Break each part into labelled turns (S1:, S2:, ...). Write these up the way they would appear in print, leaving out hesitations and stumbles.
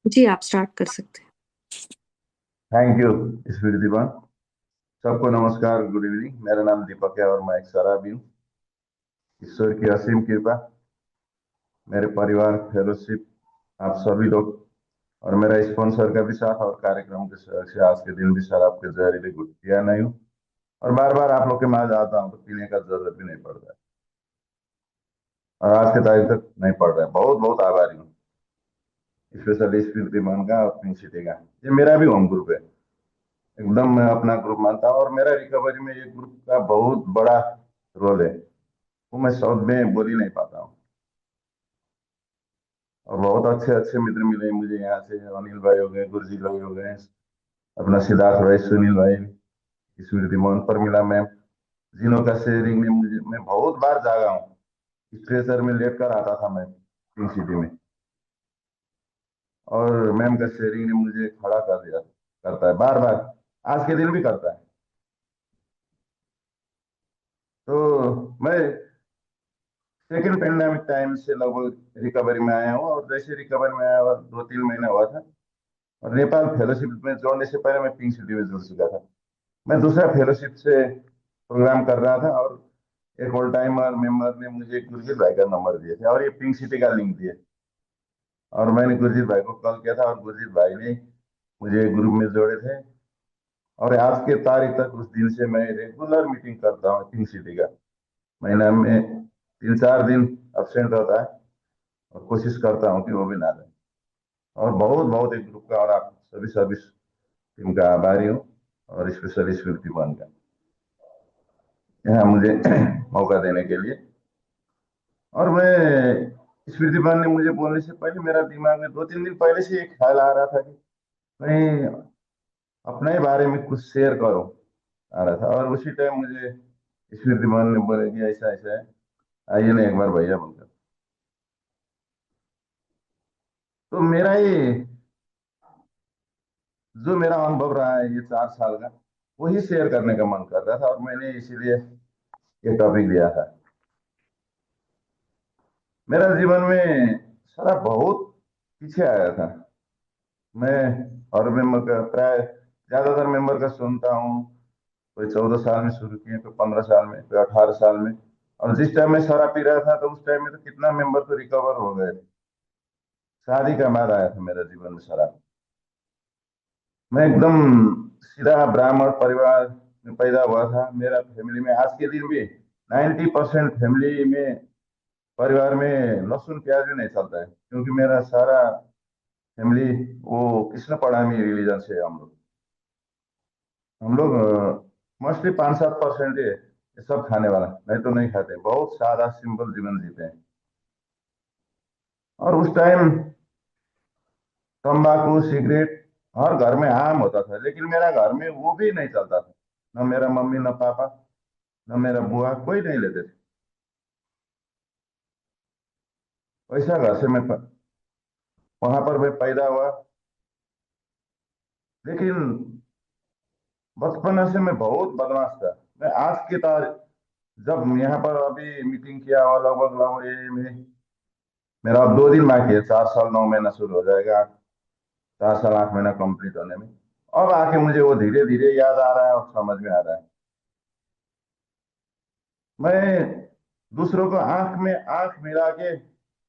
S1: जी, आप स्टार्ट कर सकते हैं।
S2: Thank you Smritiman. सबको नमस्कार, गुड इवनिंग। मेरा नाम दीपक है और मैं एक शराबी हूँ। ईश्वर की असीम कृपा, मेरे परिवार, फेलोशिप, आप सभी लोग और मेरा स्पॉन्सर का भी साथ और कार्यक्रम के सहयोग से आज के दिन भी शराब के जहरीले घुट पिया नहीं हूँ। और बार बार आप लोग के माँ आता हूँ तो पीने का जरूरत भी नहीं पड़ता है। और आज के तारीख तक नहीं पड़ रहा है। बहुत बहुत आभारी हूँ, स्पेशली स्मृतिमान का और पिंक सिटी का। ये मेरा भी होम ग्रुप है, एकदम मैं अपना ग्रुप मानता हूँ और मेरा रिकवरी में ये ग्रुप का बहुत बड़ा रोल है। वो मैं शब्द में बोल ही नहीं पाता हूँ। और बहुत अच्छे अच्छे मित्र मिले मुझे यहाँ से। अनिल भाई हो गए, गुरजीत भाई हो गए, अपना सिद्धार्थ भाई, सुनील भाई, स्मृति मोहन पर मिला मैम, जिनों का शेयरिंग ने मुझे, मैं बहुत बार जागा हूँ। स्ट्रेचर में लेट कर आता था मैं पिंक सिटी में, और मैम का शेयरिंग ने मुझे खड़ा कर दिया, करता है बार बार, आज के दिन भी करता है। तो मैं सेकेंड पेंडेमिक टाइम से लगभग रिकवरी में आया हूँ, और जैसे रिकवरी में आया हुआ 2-3 महीना हुआ था, और नेपाल फेलोशिप में जोड़ने से पहले मैं पिंक सिटी में जुड़ चुका था। मैं दूसरा फेलोशिप से प्रोग्राम कर रहा था, और एक ऑल टाइमर मेंबर ने मुझे गुरजीत भाई का नंबर दिए थे और ये पिंक सिटी का लिंक दिए। और मैंने गुरजीत भाई को कॉल किया था और गुरजीत भाई ने मुझे ग्रुप में जोड़े थे। और आज के तारीख तक उस दिन से मैं रेगुलर मीटिंग करता हूँ पिंक सिटी का। महीना में 3-4 दिन अब्सेंट रहता है, और कोशिश करता हूँ कि वो भी ना रहे। और बहुत बहुत एक ग्रुप का और आप सभी सर्विस टीम का आभारी हूँ, और स्पेशली स्मृति मान का, यहाँ मुझे मौका देने के लिए। और मैं, स्मृति मान ने मुझे बोलने से पहले मेरा दिमाग में 2-3 दिन पहले से एक ख्याल आ रहा था कि मैं अपने ही बारे में कुछ शेयर करूं, आ रहा था। और उसी टाइम मुझे स्मृति मान ने बोले कि ऐसा ऐसा है, आइए ना एक बार भैया बनकर। तो मेरा ये जो मेरा अनुभव रहा है ये 4 साल का, वही शेयर करने का मन कर रहा था, और मैंने इसीलिए ये टॉपिक दिया था। मेरा जीवन में सारा बहुत पीछे आया था। मैं हर मेंबर का प्राय ज्यादातर मेंबर का सुनता हूँ। कोई 14 साल में शुरू किए, कोई 15 साल में, कोई 18 साल में। और जिस टाइम में शराब पी रहा था तो उस टाइम में तो कितना मेंबर तो रिकवर हो गए। शादी का बाद आया था मेरा जीवन में शराब। मैं एकदम सीधा ब्राह्मण परिवार में पैदा हुआ था। मेरा फैमिली में आज के दिन भी 90% फैमिली में, परिवार में लहसुन प्याज भी नहीं चलता है, क्योंकि मेरा सारा फैमिली वो कृष्ण पड़ामी रिलीजन से है। हम लोग मोस्टली 5-7% ही है ये सब खाने वाला, नहीं तो नहीं खाते, बहुत सादा सिंपल जीवन जीते हैं। और उस टाइम तंबाकू सिगरेट हर घर में आम होता था, लेकिन मेरा घर में वो भी नहीं चलता था। न मेरा मम्मी, न पापा, न मेरा बुआ, कोई नहीं लेते थे। वैसा घर से वहां पर मैं पैदा हुआ। लेकिन बचपन से मैं बहुत बदमाश था। मैं आज की तारीख, जब यहाँ पर अभी मीटिंग किया और लगभग लगभग ये में मेरा अब 2 दिन बाकी है, 4 साल 9 महीना शुरू हो जाएगा, 4 साल 8 महीना कंप्लीट होने में। अब आके मुझे वो धीरे धीरे याद आ रहा है और समझ में आ रहा है। मैं दूसरों को आंख में आंख मिला के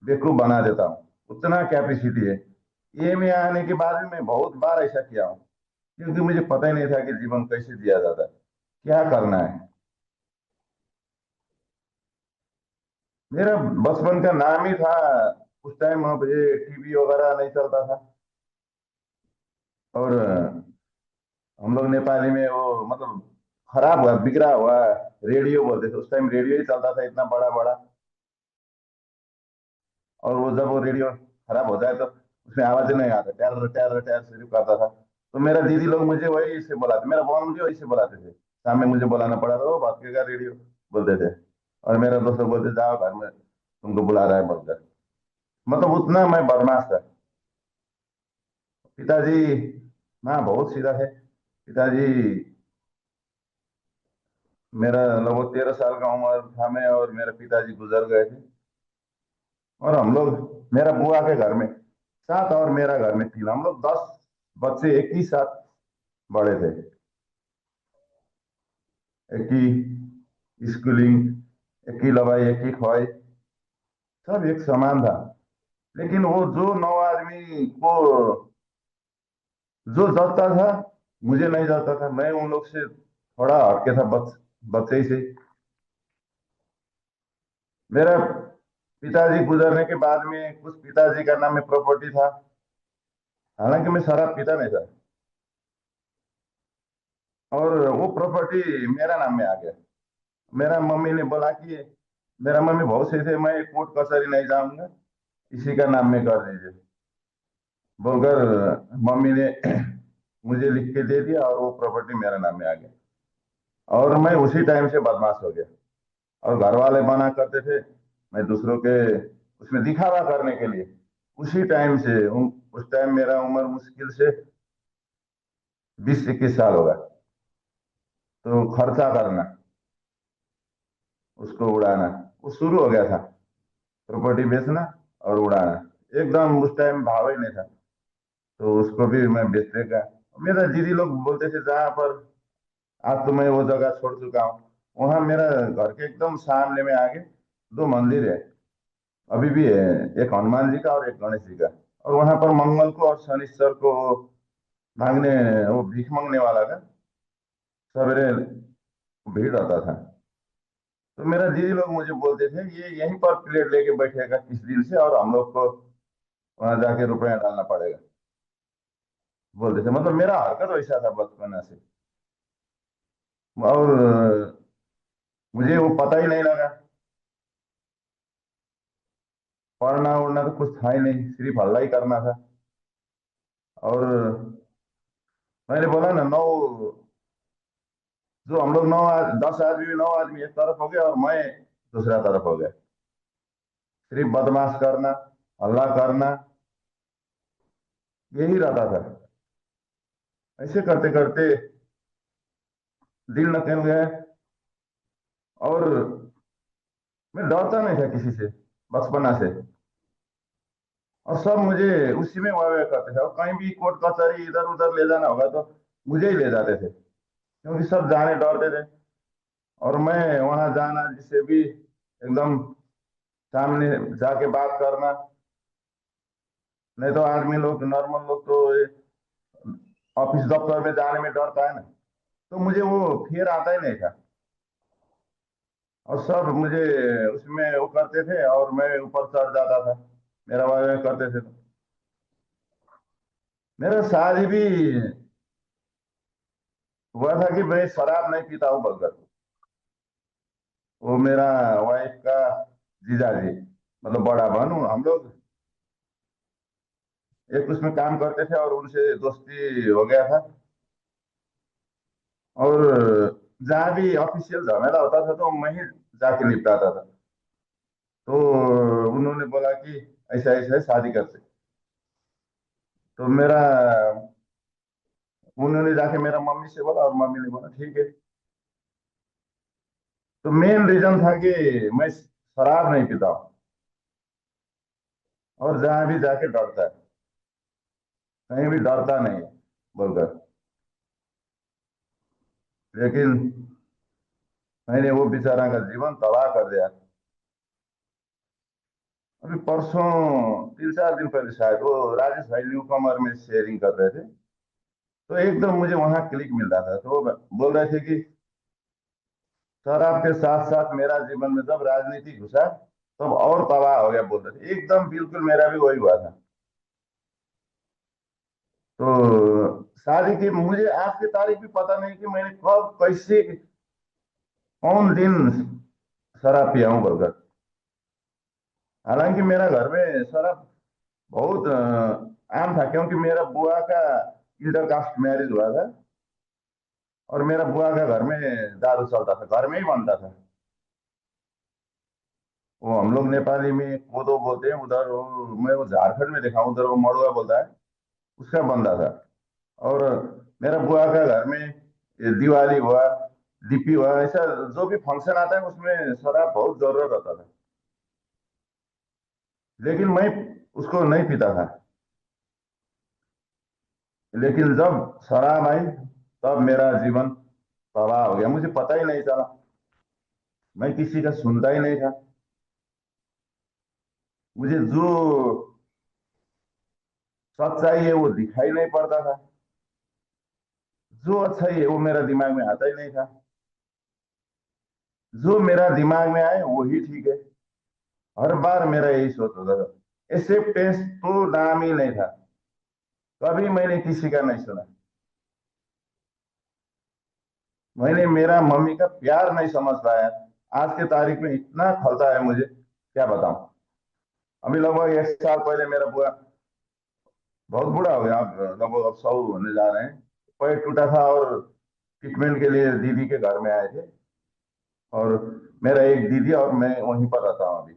S2: बेवकूफ बना देता हूँ, उतना कैपेसिटी है। ये में आने के बाद भी मैं बहुत बार ऐसा किया हूँ, क्योंकि मुझे पता ही नहीं था कि जीवन कैसे जिया जाता है, क्या करना है। मेरा बचपन का नाम ही था उस टाइम, अब ये टीवी वगैरह नहीं चलता था। और हम लोग नेपाली में वो मतलब खराब हुआ, बिगड़ा हुआ रेडियो बोलते थे। उस टाइम रेडियो ही चलता था, इतना बड़ा बड़ा। और वो जब वो रेडियो खराब हो जाए तो उसमें आवाज नहीं आता, टैर टैर टैर शुरू करता था। तो मेरा दीदी लोग मुझे वही से बुलाते, मेरा बहन मुझे वही से बुलाते थे। सामने मुझे बुलाना पड़ा था, वो बात का रेडियो बोलते थे। और मेरा दोस्त लोग बोलते जाओ घर में, तुमको बुला रहा है बोलकर। मतलब उतना मैं बदमाश था। पिताजी, हाँ बहुत सीधा है पिताजी। मेरा लगभग 13 साल का उम्र था मैं, और मेरे पिताजी गुजर गए थे। और हम लोग मेरा बुआ के घर में सात और मेरा घर में तीन, हम लोग 10 बच्चे एक ही साथ बड़े थे। एक ही स्कूलिंग, एक ही लवाई, एक ही खवाई, सब एक समान था। लेकिन वो जो 9 आदमी को जो जचता था, मुझे नहीं जचता था। मैं उन लोग से थोड़ा हटके था, बच्चे ही से। मेरा पिताजी गुजरने के बाद में कुछ पिताजी का नाम में प्रॉपर्टी था, हालांकि मैं शराब पीता नहीं था। और वो प्रॉपर्टी मेरा नाम में आ गया। मेरा मम्मी ने बोला कि, मेरा मम्मी बहुत सही थे, मैं कोर्ट कचहरी नहीं जाऊंगा, इसी का नाम में कर दीजिए बोलकर मम्मी ने मुझे लिख के दे दिया, और वो प्रॉपर्टी मेरे नाम में आ गया। और मैं उसी टाइम से बदमाश हो गया। और घर वाले मना करते थे, मैं दूसरों के उसमें दिखावा करने के लिए, उसी टाइम से उस टाइम मेरा उम्र मुश्किल से 20-21 साल होगा। तो खर्चा करना, उसको उड़ाना, वो शुरू हो गया था। प्रॉपर्टी बेचना और उड़ाना, एकदम उस टाइम भाव ही नहीं था। तो उसको भी मैं बेचने का, मेरा दीदी लोग बोलते थे जहाँ पर आज तो मैं वो जगह छोड़ चुका हूँ, वहां मेरा घर के एकदम सामने में आगे दो मंदिर है, अभी भी है। एक हनुमान जी का और एक गणेश जी का। और वहां पर मंगल को और शनिश्चर को मांगने, वो भीख मांगने वाला का सवेरे भीड़ रहता था। तो मेरा दीदी लोग मुझे बोलते थे ये यहीं पर प्लेट लेके बैठेगा किस दिन से, और हम लोग को वहां जाके रुपया डालना पड़ेगा, बोलते थे। मतलब मेरा हरकत वैसा था बचपन से। और मुझे वो पता ही नहीं लगा, पढ़ना उड़ना तो कुछ था ही नहीं, सिर्फ हल्ला ही करना था। और मैंने बोला ना, नौ, जो हम लोग 10 आदमी, 9 आदमी एक तरफ हो गया और मैं दूसरा तरफ हो गया। सिर्फ बदमाश करना, हल्ला करना, यही रहता था। ऐसे करते करते दिन निकल गए। और मैं डरता नहीं था किसी से, बचपना से। और सब मुझे उसी में वाह वाह करते थे, और कहीं भी कोर्ट कचहरी इधर उधर ले जाना होगा तो मुझे ही ले जाते थे, क्योंकि सब जाने डरते थे। और मैं वहां जाना, जिससे भी एकदम सामने जाके बात करना। नहीं तो आदमी लोग, नॉर्मल लोग तो ऑफिस दफ्तर में जाने में डरता है ना। तो मुझे वो फिर आता ही नहीं था। और सब मुझे उसमें वो करते थे, और मैं ऊपर चढ़ जाता था, मेरा वाह करते थे। मेरा शादी भी हुआ था कि मैं शराब नहीं पीता हूँ बलकर। वो मेरा वाइफ का जीजा जी, मतलब बड़ा बहन हूँ हम लोग, एक उसमें काम करते थे, और उनसे दोस्ती हो गया था। और जहाँ भी ऑफिशियल झमेला होता था तो मैं ही जाके निपटाता था। तो उन्होंने बोला कि ऐसा ऐसा है, शादी करते। तो मेरा, उन्होंने जाके मेरा मम्मी से बोला, और मम्मी ने बोला ठीक है। तो मेन रीजन था कि मैं शराब नहीं पीता हूँ, और जहाँ भी जाके डरता है, कहीं भी डरता नहीं है बोलकर। लेकिन मैंने वो बेचारा का जीवन तबाह कर दिया। अभी परसों, 3-4 दिन पहले शायद, वो राजेश भाई न्यू कमर में शेयरिंग कर रहे थे। तो एकदम मुझे वहां क्लिक मिल रहा था, तो वो बोल रहे थे कि सर आपके साथ साथ मेरा जीवन में जब राजनीति घुसा तब और तबाह हो गया, बोल रहे थे। एकदम बिल्कुल मेरा भी वही हुआ था। तो शादी की मुझे आज की तारीख भी पता नहीं कि मैंने कब, कैसे, कौन दिन शराब पिया हूँ बोलकर। हालांकि मेरा घर में शराब बहुत आम था, क्योंकि मेरा बुआ का इंटरकास्ट मैरिज हुआ था। और मेरा बुआ का घर में दारू चलता था, घर में ही बनता था। वो हम लोग नेपाली में कोदो बोलते हैं उधर, मैं वो झारखंड में देखा हूँ, उधर वो मड़ुआ बोलता है, उसका बनता था। और मेरा बुआ का घर में ये दिवाली हुआ, दीपी हुआ, ऐसा जो भी फंक्शन आता है उसमें शराब बहुत जरूरत होता था। लेकिन मैं उसको नहीं पीता था। लेकिन जब शराब आई तब मेरा जीवन तबाह हो गया, मुझे पता ही नहीं चला। मैं किसी का सुनता ही नहीं था। मुझे जो सच्चाई है वो दिखाई नहीं पड़ता था। जो अच्छाई है वो मेरा दिमाग में आता ही नहीं था। जो मेरा दिमाग में आए वही ठीक है। हर बार मेरा यही सोच होता था। एक्सेप्टेंस तो नाम ही नहीं था। कभी मैंने किसी का नहीं सुना। मैंने मेरा मम्मी का प्यार नहीं समझ पाया। आज के तारीख में इतना खलता है मुझे, क्या बताऊं। अभी लगभग 1 साल पहले मेरा बुआ, बहुत बूढ़ा हो गया, अब लगभग अब 100 होने जा रहे हैं, पैर टूटा था और ट्रीटमेंट के लिए दीदी के घर में आए थे। और मेरा एक दीदी और मैं वहीं पर रहता हूँ अभी।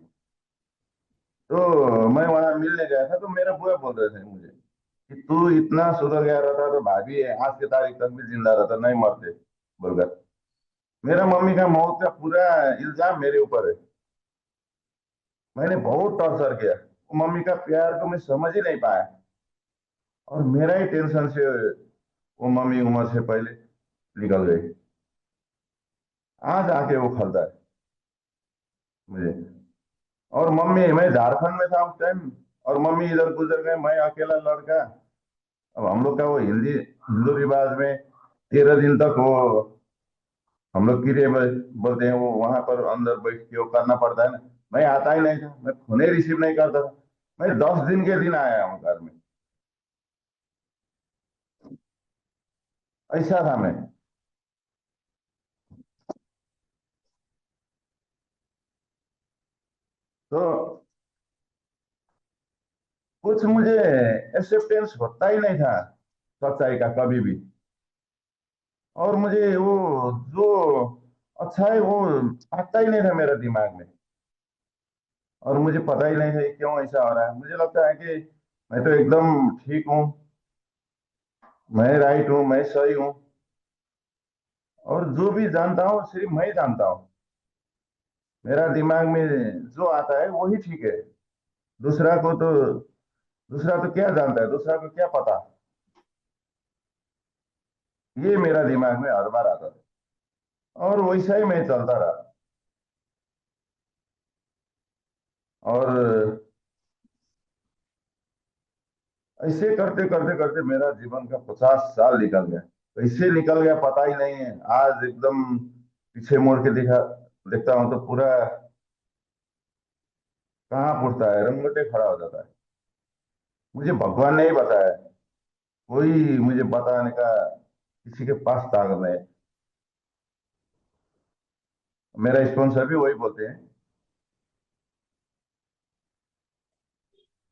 S2: तो मैं वहां मिलने गया था, तो मेरा बुआ बोल रहे थे मुझे कि तू इतना सुधर गया रहता तो भाभी आज की तारीख तक भी जिंदा रहता, नहीं मरते बोलकर। मेरा मम्मी का मौत का पूरा इल्जाम मेरे ऊपर है। मैंने बहुत टॉर्चर किया, वो मम्मी का प्यार को मैं समझ ही नहीं पाया। और मेरा ही टेंशन से वो मम्मी उम्र से पहले निकल गई। आज आके वो खलता है मुझे। और मम्मी, मैं झारखंड में था उस टाइम, और मम्मी इधर गुजर गए, मैं अकेला लड़का। अब हम लोग का वो हिंदी हिंदू रिवाज में 13 दिन तक वो हम लोग किरे बोलते हैं, वो वहां पर अंदर बैठ के वो करना पड़ता है ना। मैं आता ही नहीं था, मैं फोन ही रिसीव नहीं करता था। मैं 10 दिन के दिन आया हूँ घर में। ऐसा था मैं। तो कुछ मुझे एक्सेप्टेंस होता ही नहीं था सच्चाई का कभी भी। और मुझे वो जो अच्छा है वो आता ही नहीं था मेरे दिमाग में। और मुझे पता ही नहीं था ये क्यों ऐसा हो रहा है। मुझे लगता है कि मैं तो एकदम ठीक हूँ, मैं राइट हूँ, मैं सही हूँ। और जो भी जानता हूँ सिर्फ मैं ही जानता हूँ। मेरा दिमाग में जो आता है वही ठीक है। दूसरा को तो दूसरा तो क्या जानता है, दूसरा को क्या पता। ये मेरा दिमाग में हर बार आता था, और वैसा ही मैं चलता रहा। और ऐसे करते करते करते मेरा जीवन का 50 साल निकल गया। कैसे निकल गया पता ही नहीं है। आज एकदम पीछे मुड़ के देखता हूँ तो पूरा कहाँ पुड़ता है, रंगोटे खड़ा हो जाता है। मुझे भगवान ने ही बताया, कोई मुझे बताने का किसी के पास ताकत नहीं है। मेरा स्पॉन्सर भी वही बोलते हैं,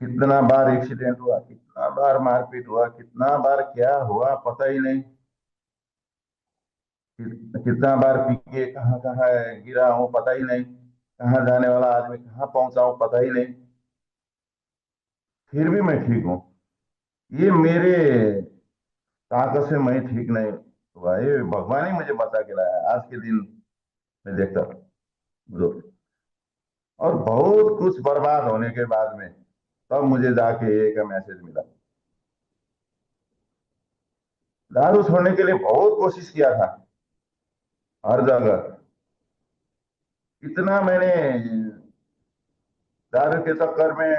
S2: कितना बार एक्सीडेंट हुआ, कितना बार मारपीट हुआ, कितना बार क्या हुआ पता ही नहीं। कितना बार पी के कहाँ कहाँ गिरा हूँ पता ही नहीं। कहाँ जाने वाला आदमी कहाँ पहुंचा हूँ पता ही नहीं। फिर भी मैं ठीक हूँ। ये मेरे ताकत से मैं ठीक नहीं हुआ, ये भगवान ही मुझे बचा के लाया आज के दिन में देखता हूँ। और बहुत कुछ बर्बाद होने के बाद में तब मुझे जाके एक मैसेज मिला। दारू छोड़ने के लिए बहुत कोशिश किया था, हर जगह। इतना मैंने दारू के चक्कर में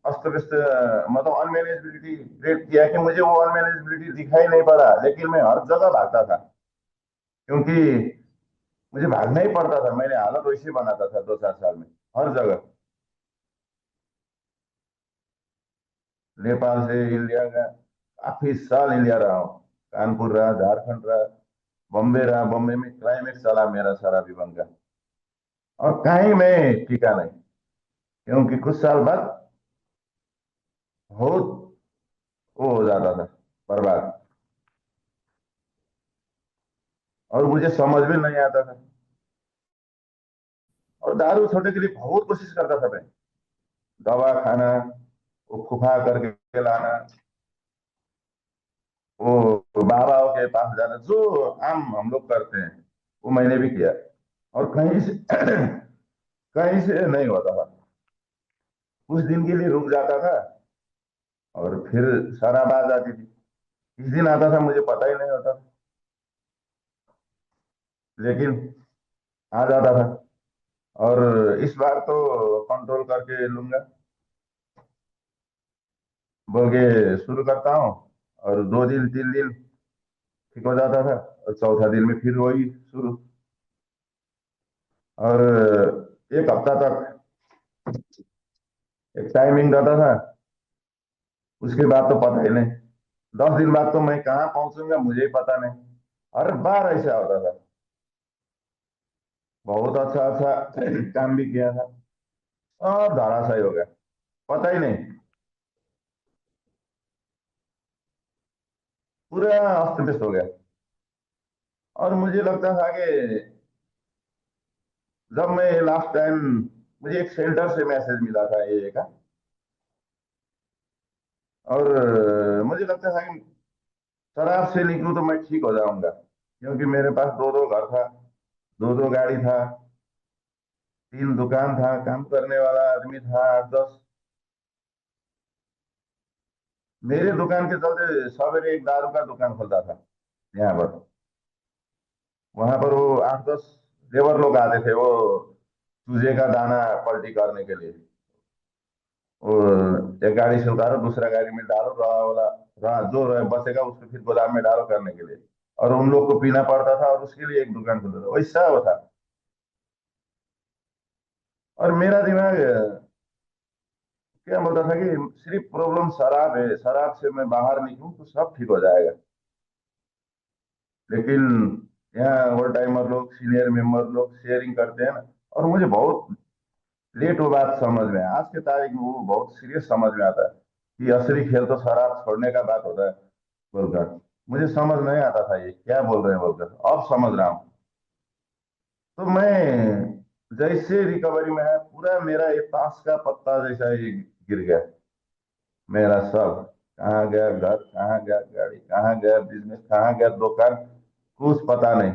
S2: अस्त व्यस्त, मतलब अनमेनेजेबिलिटी क्रिएट किया कि मुझे वो अनमेनेजेबिलिटी दिखाई नहीं पड़ा, लेकिन मैं हर जगह भागता था। क्योंकि मुझे भागना ही पड़ता था, मैंने हालत वैसे बनाता था 2 4 साल में, हर जगह। नेपाल से इंडिया का काफी साल इंडिया रहा हूँ। कानपुर रहा, झारखंड रहा, बॉम्बे रहा। बॉम्बे में क्लाइमेक्स चला मेरा सारा जीवन का। और कहीं मैं टिका नहीं, क्योंकि कुछ साल बाद बहुत वो हो जाता था, बर्बाद। और मुझे समझ भी नहीं आता था। और दारू छोड़ने के लिए बहुत कोशिश करता था मैं। दवा खाना, वो फुफा करके लाना, वो बाबाओं के पास जाना, जो आम हम लोग करते हैं, वो मैंने भी किया। और कहीं से कहीं से नहीं होता था। कुछ दिन के लिए रुक जाता था और फिर शराब आ जाती थी। इस दिन आता था मुझे पता ही नहीं होता था, लेकिन आ जाता था। और इस बार तो कंट्रोल करके लूंगा, बोल के शुरू करता हूँ। और 2 दिन 3 दिन ठीक हो जाता था, और चौथा दिन में फिर वही शुरू। और एक हफ्ता तक एक टाइमिंग रहता था, उसके बाद तो पता ही नहीं। 10 दिन बाद तो मैं कहाँ पहुंचूंगा मुझे ही पता नहीं। हर बार ऐसा होता था। बहुत अच्छा अच्छा काम भी किया था, और धराशायी हो गया, पता ही नहीं। पूरा अस्त व्यस्त हो गया। और मुझे लगता था कि जब मैं लास्ट टाइम, मुझे एक सेंटर से मैसेज मिला था ये का। और मुझे लगता था कि शराब से निकलूं तो मैं ठीक हो जाऊंगा, क्योंकि मेरे पास दो दो घर था, दो दो गाड़ी था, 3 दुकान था, काम करने वाला आदमी था 8 10। मेरे दुकान के चलते सवेरे एक दारू का दुकान खोलता था यहाँ पर। वहां पर वो 8 10 लेबर लोग आते थे, वो चूजे का दाना पलटी करने के लिए। वो एक गाड़ी से उतारो, दूसरा गाड़ी में डालो, रहा वाला रहा जो रहे बचेगा उसको फिर गोदाम में डालो करने के लिए। और उन लोग को पीना पड़ता था, और उसके लिए एक दुकान खुलता था, वैसा वो था। और मेरा दिमाग क्या बोलता था कि सिर्फ प्रॉब्लम शराब है, शराब से मैं बाहर निकलूं तो सब ठीक हो जाएगा। लेकिन यहाँ ओवर टाइमर लोग, सीनियर मेंबर लोग शेयरिंग करते हैं ना, और मुझे बहुत लेट वो बात समझ में आया। आज के तारीख में वो बहुत सीरियस समझ में आता है कि असली खेल तो शराब छोड़ने का बात होता है बोलकर। मुझे समझ नहीं आता था ये क्या बोल रहे हैं बोलकर, अब समझ रहा हूँ। तो मैं जैसे रिकवरी में है, पूरा मेरा ये ताश का पत्ता जैसा ये गिर गया। मेरा सब, कहाँ गया घर, कहाँ गया गाड़ी, कहाँ गया बिजनेस, कहाँ गया दुकान, कुछ पता नहीं।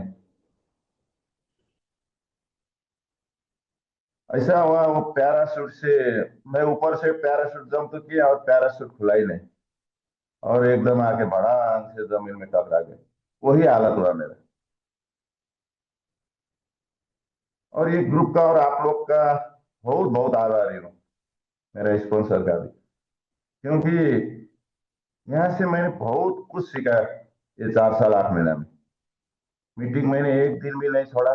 S2: ऐसा हुआ वो पैराशूट से, मैं ऊपर से पैराशूट जंप तो किया और पैराशूट खुला ही नहीं, और एकदम आके भड़ाम से जमीन में टकरा गए। वही हालत हुआ मेरा। और ये ग्रुप का और आप लोग का बहुत बहुत आभारी हूँ, मेरा स्पॉन्सर का भी। क्योंकि यहाँ से मैंने बहुत कुछ सीखा है ये 4 साल 8 महीने में। मीटिंग मैंने एक दिन भी नहीं छोड़ा।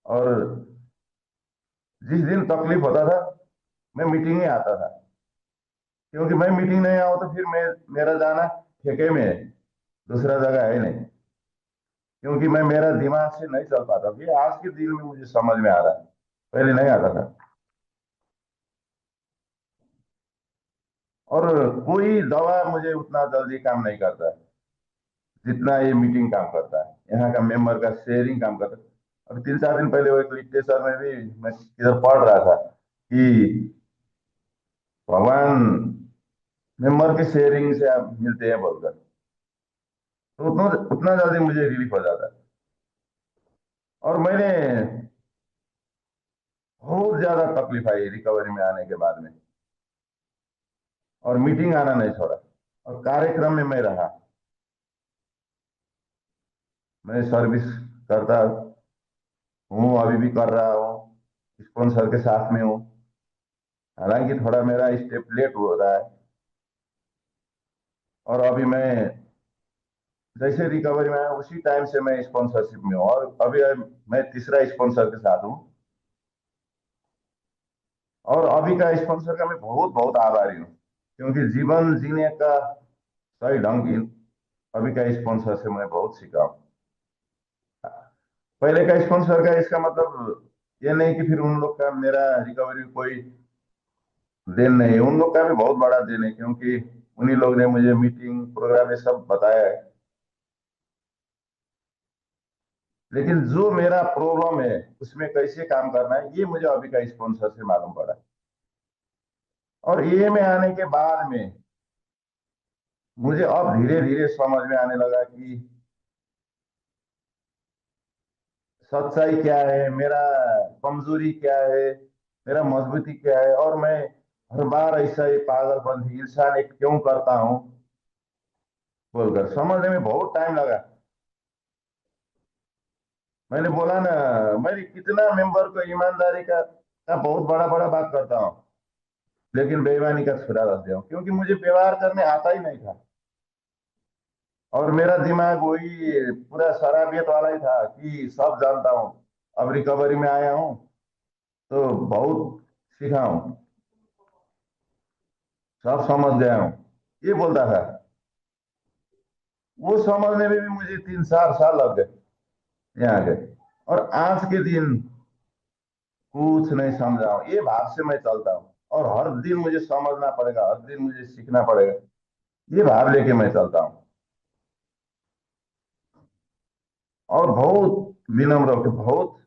S2: और जिस दिन तकलीफ होता था, मैं मीटिंग ही आता था। क्योंकि मैं मीटिंग नहीं आऊँ तो फिर मैं, मेरा जाना ठेके में है, दूसरा जगह है नहीं। क्योंकि मैं, मेरा दिमाग से नहीं चल पाता, ये आज के दिन में मुझे समझ में आ रहा है, पहले नहीं आता था। और कोई दवा मुझे उतना जल्दी काम नहीं करता है जितना ये मीटिंग काम करता है, यहाँ का मेंबर का शेयरिंग काम करता है। अब 3 4 दिन पहले वो एक लिटरेचर में भी मैं इधर पढ़ रहा था कि भगवान मेंबर के शेयरिंग से आप मिलते हैं बोलकर। तो उतना उतना जल्दी मुझे रिलीफ हो जाता है। और मैंने बहुत ज्यादा तकलीफ आई रिकवरी में आने के बाद में, और मीटिंग आना नहीं छोड़ा, और कार्यक्रम में मैं रहा। मैं सर्विस करता हूँ, अभी भी कर रहा हूँ, स्पॉन्सर के साथ में हूँ। हालांकि थोड़ा मेरा स्टेप लेट हो रहा है। और अभी मैं जैसे रिकवरी में आया उसी टाइम से मैं स्पॉन्सरशिप में हूँ, और अभी मैं तीसरा स्पॉन्सर के साथ हूँ। और अभी का स्पॉन्सर का मैं बहुत बहुत आभारी हूँ, क्योंकि जीवन जीने का सही ढंग अभी का स्पॉन्सर से मैं बहुत सीखा हूँ। पहले का स्पॉन्सर का इसका मतलब ये नहीं कि फिर उन लोग का मेरा रिकवरी में कोई देन नहीं है, उन लोग का भी बहुत बड़ा देन है, क्योंकि उन्हीं लोग ने मुझे मीटिंग प्रोग्राम ये सब बताया है। लेकिन जो मेरा प्रॉब्लम है उसमें कैसे काम करना है, ये मुझे अभी का स्पॉन्सर से मालूम पड़ा। और ये में आने के बाद में मुझे अब धीरे धीरे समझ में आने लगा कि सच्चाई क्या है, मेरा कमजोरी क्या है, मेरा मजबूती क्या है। और मैं हर बार ऐसा ही पागलपन ईर्ष्या ने क्यों करता हूँ, बोलकर समझने में बहुत टाइम लगा। मैंने बोला ना, मैं कितना मेंबर को ईमानदारी का बहुत बड़ा बड़ा बात करता हूँ, लेकिन बेईमानी का छुरा रख दिया हूं, क्योंकि मुझे व्यवहार करने आता ही नहीं था। और मेरा दिमाग वही पूरा शराबियत वाला ही था कि सब जानता हूँ। अब रिकवरी में आया हूँ तो बहुत सीखा हूँ, सब समझ गया हूँ, ये बोलता था। वो समझने में भी मुझे 3-4 साल लग गए यहाँ के। और आज के दिन कुछ नहीं समझा हूँ, ये भाव से मैं चलता हूँ। और हर दिन मुझे समझना पड़ेगा, हर दिन मुझे सीखना पड़ेगा, ये भाव लेके मैं चलता हूँ। और बहुत विनम्र होकर, बहुत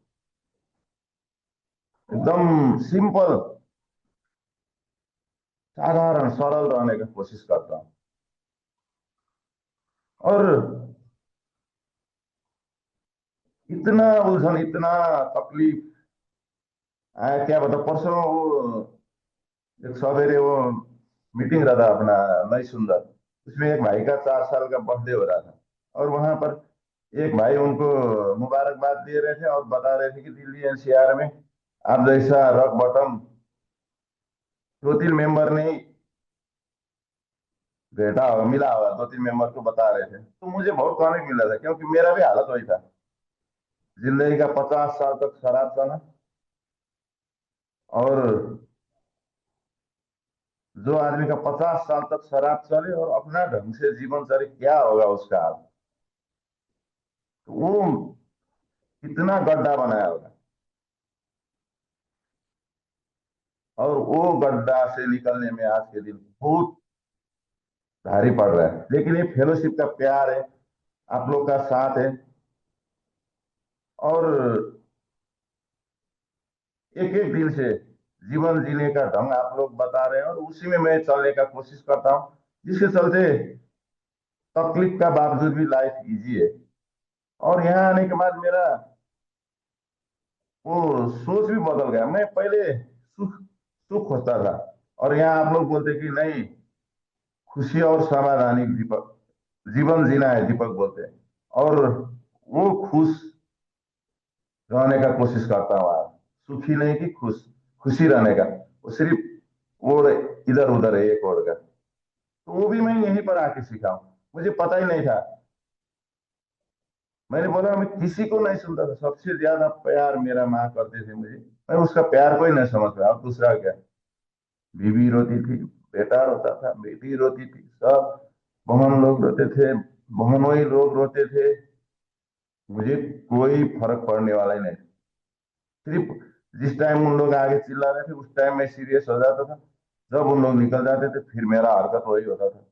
S2: एकदम सिंपल, साधारण सरल रहने की कोशिश करता हूँ। और इतना उलझन, इतना तकलीफ आया, क्या बता। परसों वो एक सवेरे वो मीटिंग रहा था अपना, नई सुंदर। उसमें एक भाई का 4 साल का बर्थडे हो रहा था। और वहां पर एक भाई उनको मुबारकबाद दे रहे थे और बता रहे थे कि दिल्ली एनसीआर में आप जैसा रॉक बॉटम 2-3 मेंबर ने भेटा होगा, मिला होगा। 2-3 मेंबर को बता रहे थे, तो मुझे बहुत कॉमिक मिला था, क्योंकि मेरा भी हालत वही था। जिंदगी का 50 साल तक शराब चला। और जो आदमी का 50 साल तक शराब चले और अपना ढंग से जीवन चले, क्या होगा उसका हाल। तो वो कितना गड्ढा बनाया होगा। और वो गड्ढा से निकलने में आज के दिन बहुत भारी पड़ रहा है, लेकिन ये फेलोशिप का प्यार है, आप लोग का साथ है। और एक एक दिन से जीवन जीने का ढंग आप लोग बता रहे हैं, और उसी में मैं चलने का कोशिश करता हूँ, जिसके चलते तकलीफ का बावजूद भी लाइफ इजी है। और यहाँ आने के बाद मेरा वो सोच भी बदल गया। मैं पहले सुख सुख खोजता था, और यहाँ आप लोग बोलते कि नहीं, खुशी और समाधान ही दीपक जीवन जीना है, दीपक बोलते हैं। और वो खुश रहने का कोशिश करता हूँ आज। सुखी नहीं कि खुश, खुशी रहने का। वो सिर्फ ओढ़ इधर उधर है, एक ओढ़ का। तो वो भी मैं यहीं पर आके सीखा हूँ, मुझे पता ही नहीं था। मैंने बोला, मैं किसी को नहीं सुनता था। सबसे ज्यादा प्यार मेरा माँ करते थे मुझे, मैं उसका प्यार को ही नहीं समझ पाया। अब दूसरा क्या, बीवी रोती थी, बेटा रोता था, बेटी रोती थी, सब बहन लोग रोते थे, बहनों ही लोग रोते थे। मुझे कोई फर्क पड़ने वाला ही नहीं। सिर्फ जिस टाइम उन लोग आगे चिल्ला रहे थे, उस टाइम मैं सीरियस हो जाता था। जब उन लोग निकल जाते थे, फिर मेरा हरकत वही होता था।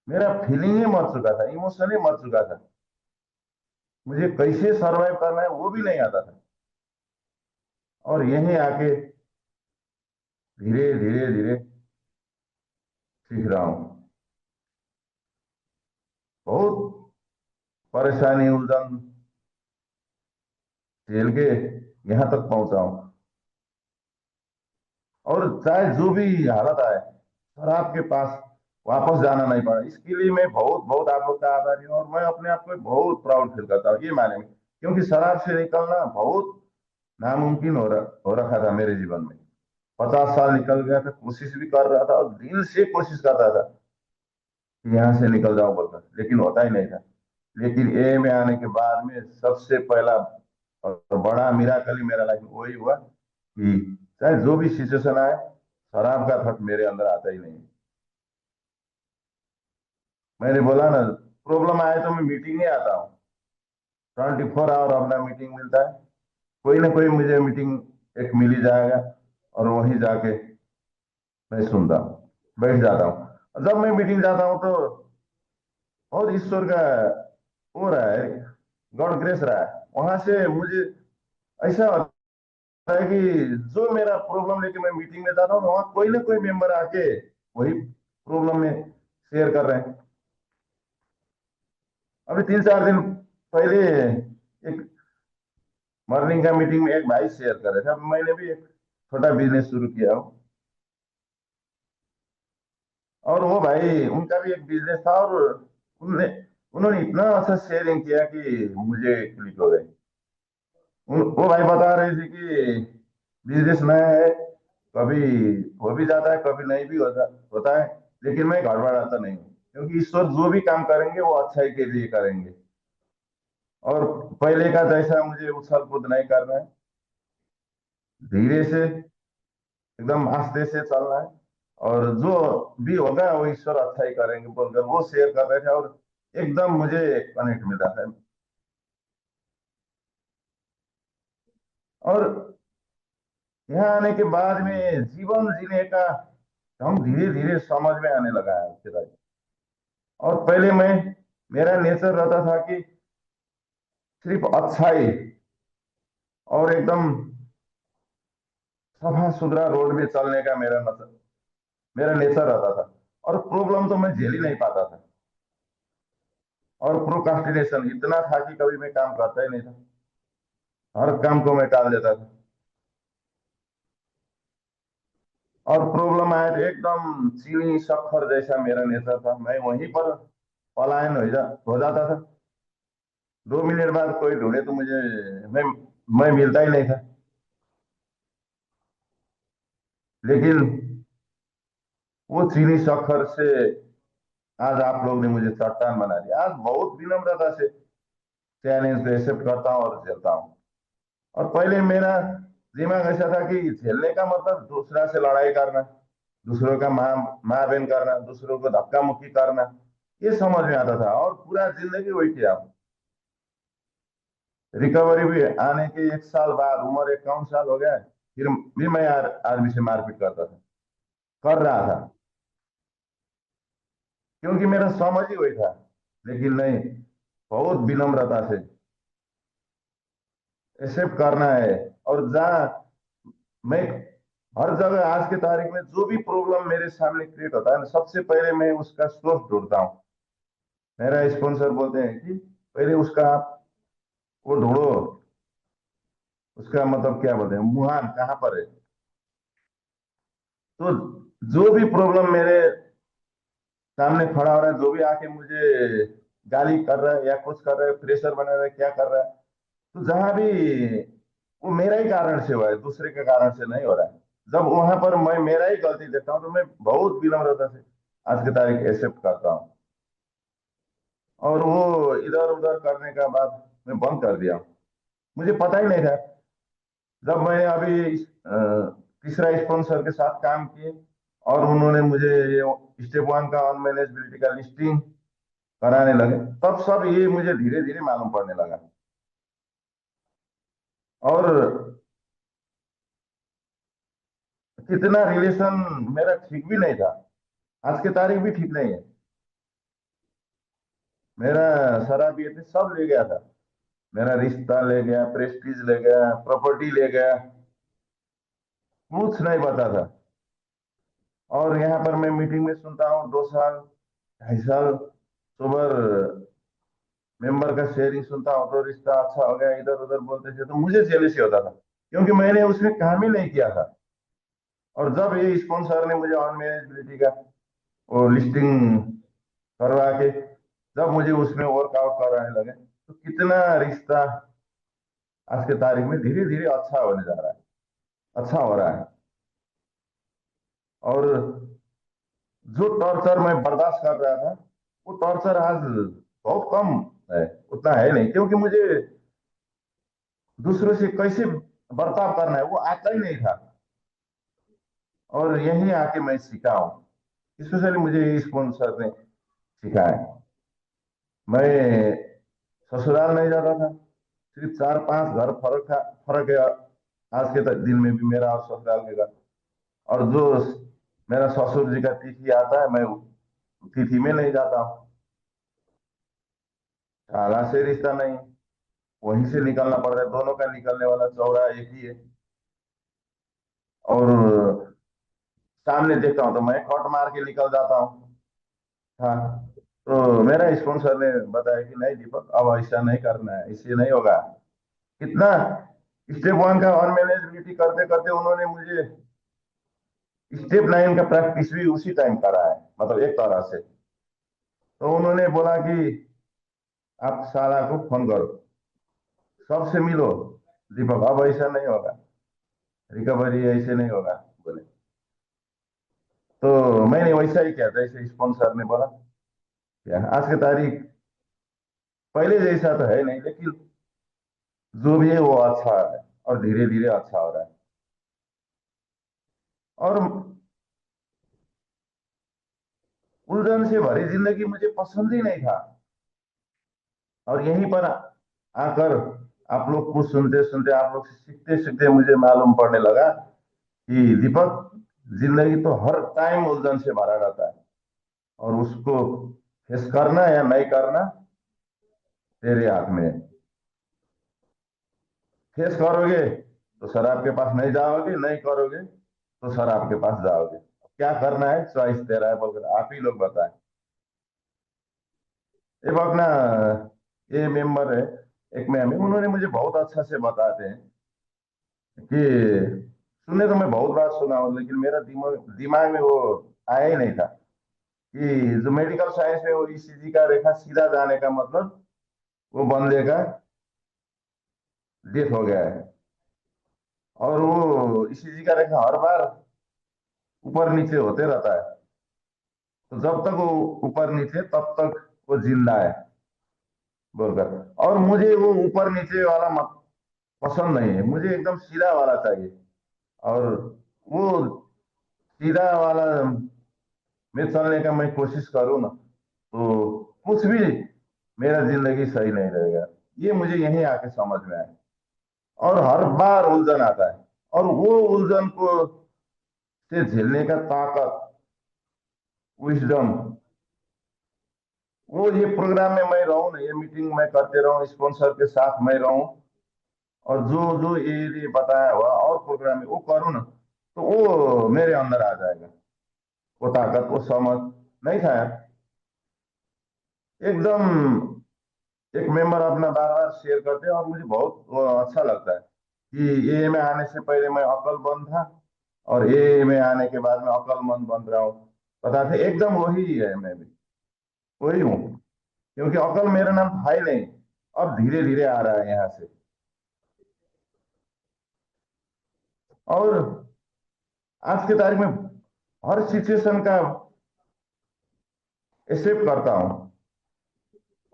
S2: मेरा फीलिंग ही मर चुका था, इमोशन ही मर चुका था। मुझे कैसे सरवाइव करना है वो भी नहीं आता था। और यहीं आके धीरे धीरे धीरे सीख रहा हूँ। बहुत परेशानी, उलझन झेल के यहाँ तक पहुंचा हूँ। और चाहे जो भी हालत आए, सर आपके पास वापस जाना नहीं पड़ा, इसके लिए मैं बहुत बहुत आप लोग का आभारी हूँ। और मैं अपने आप को बहुत प्राउड फील करता हूँ, ये माने में। क्योंकि शराब से निकलना बहुत नामुमकिन हो रखा था मेरे जीवन में। 50 साल निकल गया था, कोशिश भी कर रहा था, और दिल से कोशिश कर रहा था कि यहाँ से निकल जाऊं बोलकर, लेकिन होता ही नहीं था। लेकिन ए में आने के बाद में सबसे पहला और बड़ा मिराकल ही मेरा लाइफ में वही हुआ कि चाहे जो भी सिचुएशन आए, शराब का थट मेरे अंदर आता ही नहीं। मैंने बोला ना, प्रॉब्लम आए तो मैं मीटिंग नहीं आता हूँ। 24 आवर अपना मीटिंग मिलता है, कोई ना कोई मुझे मीटिंग एक मिल ही जाएगा। और वहीं जाके मैं सुनता हूँ, बैठ जाता हूँ। और जब मैं मीटिंग जाता हूँ तो बहुत ईश्वर का वो रहा है, गॉड ग्रेस रहा है। वहां से मुझे ऐसा है कि जो मेरा प्रॉब्लम लेके मैं मीटिंग में जाता हूँ, वहां कोई ना कोई मेंबर आके वही प्रॉब्लम में शेयर कर रहे हैं। अभी 3-4 दिन पहले एक मॉर्निंग का मीटिंग में एक भाई शेयर कर रहे थे, अब मैंने भी एक छोटा बिजनेस शुरू किया हूँ। और वो भाई उनका भी एक बिजनेस था, और उनने उन्होंने इतना अच्छा शेयरिंग किया कि मुझे क्लिक हो गई। वो भाई बता रहे थे कि बिजनेस नया है, कभी हो भी जाता है, कभी नहीं भी होता होता है, लेकिन मैं गड़बड़ाता नहीं हूँ, क्योंकि ईश्वर जो भी काम करेंगे वो अच्छाई के लिए करेंगे। और पहले का जैसा मुझे उछल कूद नहीं करना है, धीरे से, एकदम आस्ते से चलना है। और जो भी होगा वो ईश्वर अच्छा ही करेंगे बोलकर वो शेयर कर रहे थे, और एकदम मुझे कनेक्ट मिला था। और यहाँ आने के बाद में जीवन जीने का ढंग धीरे धीरे समझ में आने लगा है उसके बाद। और पहले मैं, मेरा नेचर रहता था कि सिर्फ अच्छाई, और एकदम सफा सुथरा रोड में चलने का मेरा नेचर रहता था। और प्रॉब्लम तो मैं झेल ही नहीं पाता था। और प्रोकास्टिनेशन इतना था कि कभी मैं काम करता ही नहीं था, हर काम को मैं टाल देता था। और प्रॉब्लम आया तो एकदम चीनी शक्कर जैसा मेरा नेचर था, मैं वहीं पर पलायन हो जाता था। 2 मिनट बाद कोई ढूंढे तो मैं मिलता ही नहीं था। लेकिन वो चीनी शक्कर से आज आप लोग ने मुझे चट्टान बना दिया। आज बहुत विनम्रता से चैलेंज को एक्सेप्ट करता हूँ और झेलता हूँ। और पहले मेरा दिमाग ऐसा था कि झेलने का मतलब दूसरा से लड़ाई करना, दूसरों का माँ माँ बहन करना, दूसरों को धक्का मुक्की करना, ये समझ में आता था, और पूरा जिंदगी वही किया। रिकवरी भी आने के 1 साल बाद, उम्र 51 साल हो गया है, फिर भी मैं यार आदमी से मारपीट करता था, कर रहा था, क्योंकि मेरा समझ ही वही था। लेकिन नहीं, बहुत विनम्रता से एक्सेप्ट करना है। और जहाँ मैं हर जगह आज की तारीख में जो भी प्रॉब्लम मेरे सामने क्रिएट होता है ना, सबसे पहले मैं उसका सोर्स ढूंढता हूँ। मेरा स्पॉन्सर बोलते हैं कि पहले उसका आप वो ढूंढो, उसका मतलब क्या बोलते हैं, मुहान कहाँ पर है। तो जो भी प्रॉब्लम मेरे सामने खड़ा हो रहा है, जो भी आके मुझे गाली कर रहा है या कुछ कर रहा है, प्रेशर बना रहा है, क्या कर रहा है, तो जहां भी वो मेरा ही कारण से हुआ है, दूसरे के कारण से नहीं हो रहा है। जब वहां पर मैं मेरा ही गलती देखता हूँ तो मैं बहुत विनम्रता से आज की तारीख एक्सेप्ट करता हूँ। और वो इधर उधर करने का बाद मैं बंद कर दिया। मुझे पता ही नहीं था। जब मैंने अभी तीसरा स्पॉन्सर के साथ काम किए, और उन्होंने मुझे ये स्टेप 1 का अनमैनेजेबिलिटी का लिस्टिंग कराने लगे, तब सब ये मुझे धीरे धीरे मालूम पड़ने लगा। और कितना रिलेशन मेरा ठीक भी नहीं था, आज की तारीख भी ठीक नहीं है। मेरा शराब ये थे सब ले गया था, मेरा रिश्ता ले गया, प्रेस्टीज ले गया, प्रॉपर्टी ले गया, कुछ नहीं बता था। और यहाँ पर मैं मीटिंग में सुनता हूँ 2 साल 2.5 साल सुबह मेंबर का शेयरिंग सुनता हूँ तो रिश्ता अच्छा हो गया, इधर उधर बोलते थे, तो मुझे जेलसी होता था, क्योंकि मैंने उसमें काम ही नहीं किया था। और जब ये स्पॉन्सर ने मुझे ऑन मैनेजेबिलिटी का वो लिस्टिंग करवा के, जब मुझे उसमें वर्कआउट कराने लगे, तो कितना रिश्ता आज के तारीख में धीरे धीरे अच्छा होने जा रहा है, अच्छा हो रहा है। और जो टॉर्चर मैं बर्दाश्त कर रहा था, वो टॉर्चर आज बहुत कम है, उतना है नहीं, क्योंकि मुझे दूसरों से कैसे बर्ताव करना है वो आता ही नहीं था। और यहीं आके मैं सीखा हूँ, स्पेशली मुझे स्पॉन्सर ने सिखाया है। मैं ससुराल नहीं जाता था, सिर्फ 4-5 घर फर्क है आज के दिन में भी, मेरा और ससुराल के घर। और जो मेरा ससुर जी का तिथि आता है, मैं तिथि में नहीं जाता हूँ। खाला से रिश्ता नहीं, वहीं से निकलना पड़ता है, दोनों का निकलने वाला चौराहा एक ही है। और सामने देखता हूँ तो मैं कट मार के निकल जाता हूँ। हाँ। तो मेरा स्पॉन्सर ने बताया कि नहीं दीपक, अब ऐसा नहीं करना है, इससे नहीं होगा। कितना स्टेप 1 का अनमैनेजेबिलिटी करते करते उन्होंने मुझे स्टेप 9 का प्रैक्टिस भी उसी टाइम करा है। मतलब एक तरह से। तो उन्होंने बोला कि आप साला को फोन करो, सबसे मिलो। दीपक, अब ऐसा नहीं होगा, रिकवरी ऐसे नहीं होगा बोले। तो मैंने वैसा ही किया जैसे स्पॉन्सर ने बोला। क्या आज की तारीख पहले जैसा तो है नहीं, लेकिन जो भी है वो अच्छा है, और धीरे धीरे अच्छा हो रहा है। और उलझन से भरी जिंदगी मुझे पसंद ही नहीं था। और यहीं पर आकर आप लोग कुछ सुनते सुनते, आप लोग से सीखते सीखते मुझे मालूम पड़ने लगा कि दीपक, जिंदगी तो हर टाइम उलझन से भरा रहता है, और उसको फेस करना या नहीं करना तेरे हाथ में है। फेस करोगे तो शराब के पास नहीं जाओगे, नहीं करोगे तो शराब के पास जाओगे। क्या करना है चॉइस तेरा है, बोलकर आप ही लोग बताएं। एक अपना ये मेंबर है, एक मैम है, उन्होंने मुझे बहुत अच्छा से बताते हैं कि सुनने तो मैं बहुत बार सुना हूँ, लेकिन मेरा दिमाग दिमाग में वो आया ही नहीं था कि जो मेडिकल साइंस में वो ईसीजी का रेखा सीधा जाने का मतलब वो बंदे का डेथ हो गया है। और वो ईसीजी का रेखा हर बार ऊपर नीचे होते रहता है। तो जब तक वो ऊपर नीचे तब तक वो जिंदा है बोलकर। और मुझे वो ऊपर नीचे वाला मत पसंद नहीं है, मुझे एकदम सीधा वाला चाहिए। और वो सीधा वाला में चलने का मैं कोशिश करूँ ना, तो कुछ भी मेरा जिंदगी सही नहीं रहेगा। ये मुझे यहीं आके समझ में आया। और हर बार उलझन आता है, और वो उलझन को से झेलने का ताकत, विजडम, वो ये प्रोग्राम में मैं रहूं ना, ये मीटिंग मैं करते रहूं, स्पॉन्सर के साथ मैं रहूं, और जो जो ये बताया हुआ और प्रोग्राम है वो करूँ ना, तो वो मेरे अंदर आ जाएगा। वो ताकत, वो समझ नहीं था यार। एकदम एक मेंबर अपना बार बार शेयर करते हैं, और मुझे बहुत अच्छा लगता है कि ए में आने से पहले मैं अक्लमंद था, और ए में आने के बाद मैं अक्लमंद बन रहा हूँ। पता थे एकदम वही है, मैं भी वही हूँ। क्योंकि अकल मेरा नाम था ही नहीं, अब धीरे धीरे आ रहा है यहाँ से। और आज की तारीख में हर सिचुएशन का एक्सेप्ट करता हूँ।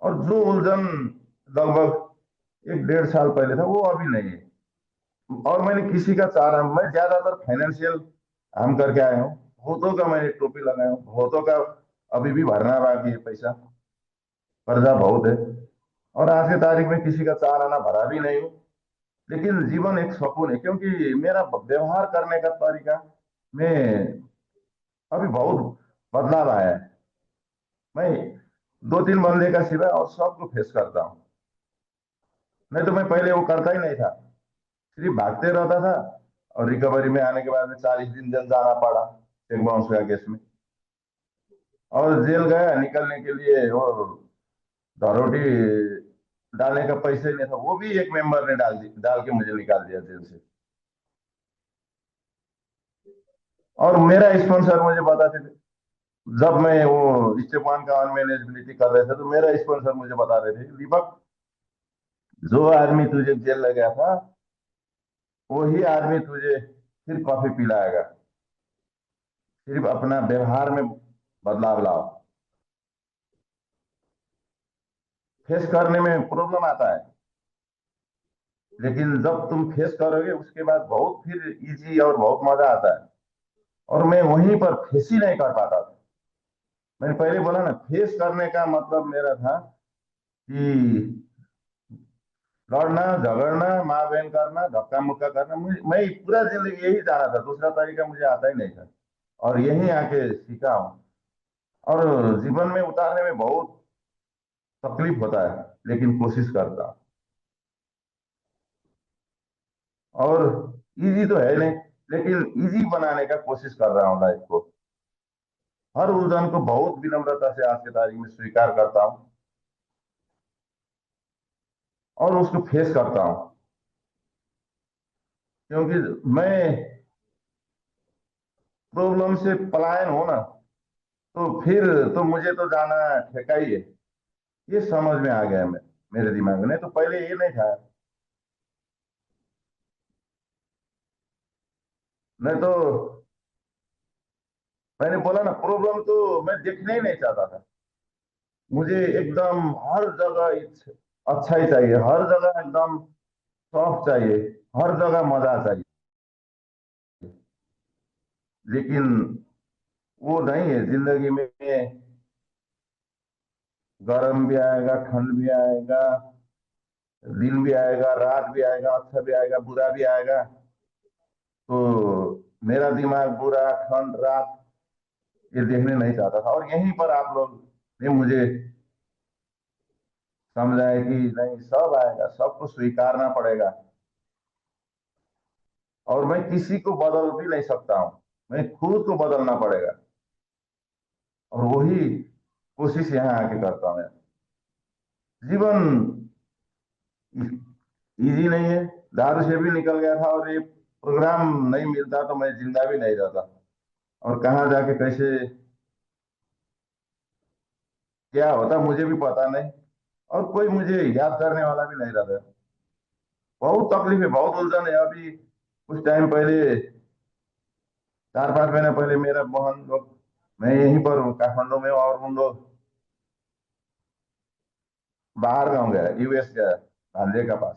S2: और जो उलझन लगभग एक डेढ़ साल पहले था वो अभी नहीं है। और मैंने किसी का चाह रहा, मैं ज्यादातर फाइनेंशियल काम करके आया हूँ। बहुतों का मैंने टोपी लगाया हूँ, बहुतों का अभी भी भरना बाकी है पैसा, कर्जा बहुत है। और आज की तारीख में किसी का चाह रहा ना भरा भी नहीं हूँ। लेकिन जीवन एक सुकून है, क्योंकि मेरा व्यवहार करने का तरीका में अभी बहुत बदलाव आया है। मैं दो तीन बंदे का सिवा और सबको फेस करता हूँ। नहीं तो मैं पहले वो करता ही नहीं था, सिर्फ भागते रहता था। और रिकवरी में आने के बाद में 40 दिन जेल जाना पड़ा, चेक बाउंस का केस में। और जेल गया, निकलने के लिए वो धरोटी डालने का पैसे नहीं था, वो भी एक मेंबर ने डाल के मुझे निकाल दिया जेल से। और मेरा स्पॉन्सर मुझे बताते थे, जब मैं वो स्टेप वन का अनमैनेजेबिलिटी कर रहे थे, तो मेरा स्पॉन्सर मुझे बता रहे थे, दीपक, जो आदमी तुझे जेल ले गया था वही आदमी तुझे फिर कॉफी पिलाएगा। सिर्फ अपना व्यवहार में बदलाव लाओ। फेस करने में प्रॉब्लम आता है, लेकिन जब तुम फेस करोगे उसके बाद बहुत फिर इजी और बहुत मजा आता है। और मैं वहीं पर फेस ही नहीं कर पाता था। मैंने पहले बोला ना, फेस करने का मतलब मेरा था कि लड़ना झगड़ना, माँ बहन करना, धक्का मुक्का करना, मैं पूरा जिंदगी यही जाना था, दूसरा तरीका मुझे आता ही नहीं था। और यहीं आके सीखा हूँ। और जीवन में उतारने में बहुत तकलीफ होता है, लेकिन कोशिश करता हूँ। और इजी तो है नहीं, लेकिन इजी बनाने का कोशिश कर रहा हूँ लाइफ को। हर उलझन को बहुत विनम्रता से आज की तारीख में स्वीकार करता हूँ, और उसको फेस करता हूँ। क्योंकि मैं प्रॉब्लम से पलायन हो ना, तो फिर तो मुझे तो जाना ठेका ही है। ये समझ में आ गया मेरे दिमाग में, नहीं तो पहले ये नहीं था। नहीं तो मैंने बोला ना, प्रॉब्लम तो मैं देखने ही नहीं चाहता था। मुझे एकदम हर जगह अच्छा ही चाहिए, हर जगह एकदम सॉफ्ट चाहिए, हर जगह मजा चाहिए। लेकिन वो नहीं है जिंदगी में। गर्म भी आएगा, ठंड भी आएगा, दिन भी आएगा, रात भी आएगा, अच्छा भी आएगा, बुरा भी आएगा। तो मेरा दिमाग बुरा, ठंड, रात ये देखने नहीं चाहता था। और यहीं पर आप लोग ने मुझे समझाया कि नहीं, सब आएगा, सबको स्वीकारना पड़ेगा। और मैं किसी को बदल भी नहीं सकता हूँ, मैं खुद को बदलना पड़ेगा। और वही कोशिश यहाँ आके करता हूँ। जीवन इजी नहीं है। दारू से भी निकल गया था, और ये प्रोग्राम नहीं मिलता तो मैं जिंदा भी नहीं रहता। और कहाँ जाके कैसे क्या होता मुझे भी पता नहीं। और कोई मुझे याद करने वाला भी नहीं रहता। बहुत तकलीफ है, बहुत उलझन है। अभी कुछ टाइम पहले, 4-5 महीने पहले, मेरा बहन लोग, मैं यहीं पर हूँ काठमांडू में, और उन लोग बाहर गाँव गया, यूएस गया, भांजे का पास।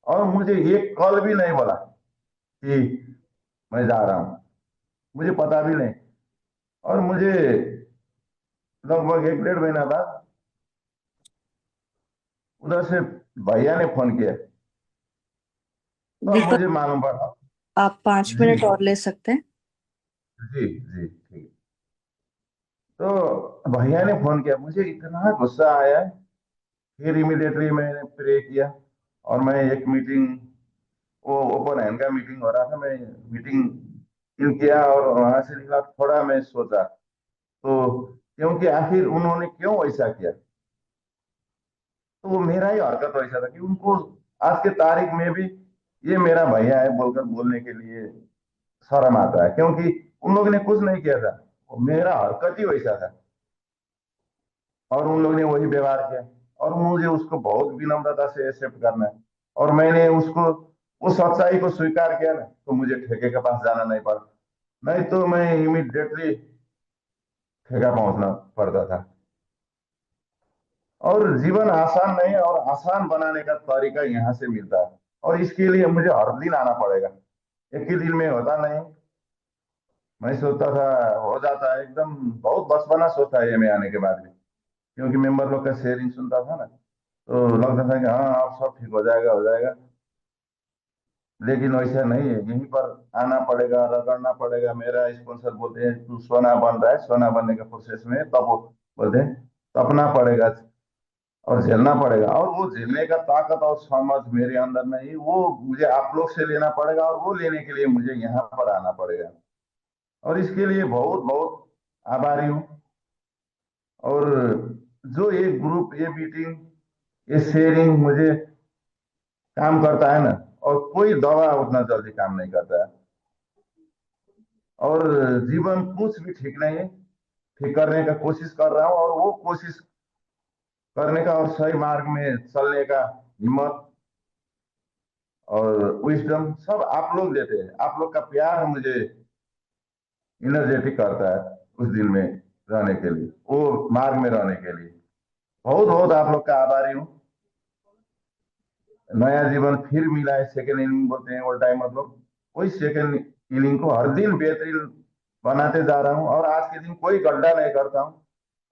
S2: और मुझे एक कॉल भी नहीं बोला कि मैं जा रहा हूँ, मुझे पता भी नहीं। और मुझे लगभग 1-1.5 महीना बाद उधर से भैया ने फोन किया, तब
S1: दीपक,
S2: मुझे मालूम पड़ा।
S1: आप 5 मिनट
S2: जी
S1: और ले सकते हैं?
S2: जी जी, ठीक। तो भैया ने फोन किया, मुझे इतना गुस्सा आया। फिर इमिडिएटली मैंने प्रे किया, और मैं एक मीटिंग, वो ओपन हैंड का मीटिंग हो रहा था, मैं मीटिंग इन किया और वहां से निकला। थोड़ा मैं सोचा, तो क्योंकि आखिर उन्होंने क्यों ऐसा किया। तो वो मेरा ही हरकत वैसा था कि उनको आज के तारीख में भी ये मेरा भैया है बोलकर बोलने के लिए शर्म आता है, क्योंकि उन लोगों ने कुछ नहीं किया था, वो मेरा हरकत ही वैसा था। और उन लोगों ने वही व्यवहार किया। और मुझे उसको बहुत विनम्रता से एक्सेप्ट करना है। और मैंने उसको उस सच्चाई को स्वीकार किया ना, तो मुझे ठेके के पास जाना नहीं पड़ा। नहीं तो मैं इमिडिएटली ठेका पहुंचना पड़ता था। और जीवन आसान नहीं है, और आसान बनाने का तरीका यहाँ से मिलता है। और इसके लिए मुझे हर दिन आना पड़ेगा, एक ही दिन में होता नहीं। मैं सोचता था हो जाता है एकदम, बहुत बचपना सोचा है ये में आने के बाद भी, क्योंकि मेंबर लोग का शेयरिंग सुनता था ना, तो लगता था कि हाँ अब सब ठीक हो जाएगा, हो जाएगा। लेकिन वैसा नहीं है, यहीं पर आना पड़ेगा, रगड़ना पड़ेगा। मेरा स्पॉन्सर बोलते हैं तू सोना बन रहा है, सोना बनने के प्रोसेस में है, तब वो बोलते हैं तपना पड़ेगा और झेलना पड़ेगा। और वो झेलने का ताकत और समझ मेरे अंदर नहीं, वो मुझे आप लोग से लेना पड़ेगा, और वो लेने के लिए मुझे यहाँ पर आना पड़ेगा। और इसके लिए बहुत बहुत आभारी हूँ। और जो ये ग्रुप, ये मीटिंग, ये शेयरिंग मुझे काम करता है ना, और कोई दवा उतना जल्दी काम नहीं करता है। और जीवन कुछ भी ठीक नहीं है, ठीक करने का कोशिश कर रहा हूँ, और वो कोशिश करने का और सही मार्ग में चलने का हिम्मत और विजडम सब आप लोग देते हैं। आप लोग का प्यार मुझे इनर्जेटिक करता है उस दिन में रहने के लिए, वो मार्ग में रहने के लिए। बहुत बहुत आप लोग का आभारी हूँ। नया जीवन फिर मिला है, सेकेंड इनिंग बोलते हैं ओल्ड टाइमर लोग। वही सेकेंड इनिंग को हर दिन बेहतरीन बनाते जा रहा हूँ, और आज के दिन कोई गड्ढा नहीं करता हूँ।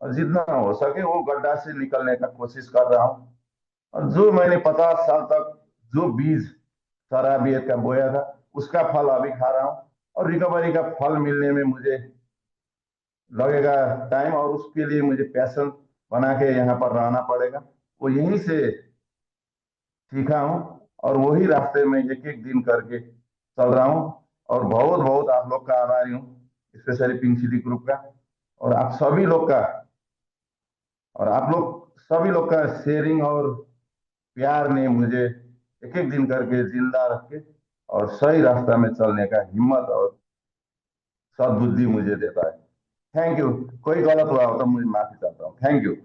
S2: और जितना हो सके वो गड्ढा से निकलने का कोशिश कर रहा हूँ। और जो मैंने 50 साल तक जो बीज शराबियत का बोया था, उसका फल अभी खा रहा हूँ। और रिकवरी का फल मिलने में मुझे लगेगा टाइम, और उसके लिए मुझे पैशन बना के यहाँ पर रहना पड़ेगा। वो यहीं से सीखा हूँ, और वही रास्ते में एक एक दिन करके चल रहा हूँ। और बहुत बहुत आप लोग का आभारी हूँ, स्पेशली पिंक सिटी ग्रुप का, और आप सभी लोग का। और आप लोग सभी लोग का शेयरिंग और प्यार ने मुझे एक एक दिन करके जिंदा रख के और सही रास्ता में चलने का हिम्मत और सद्बुद्धि मुझे देता है। Thank you. कोई गलत हुआ हो तो मुझे माफी चाहता हूँ। Thank you.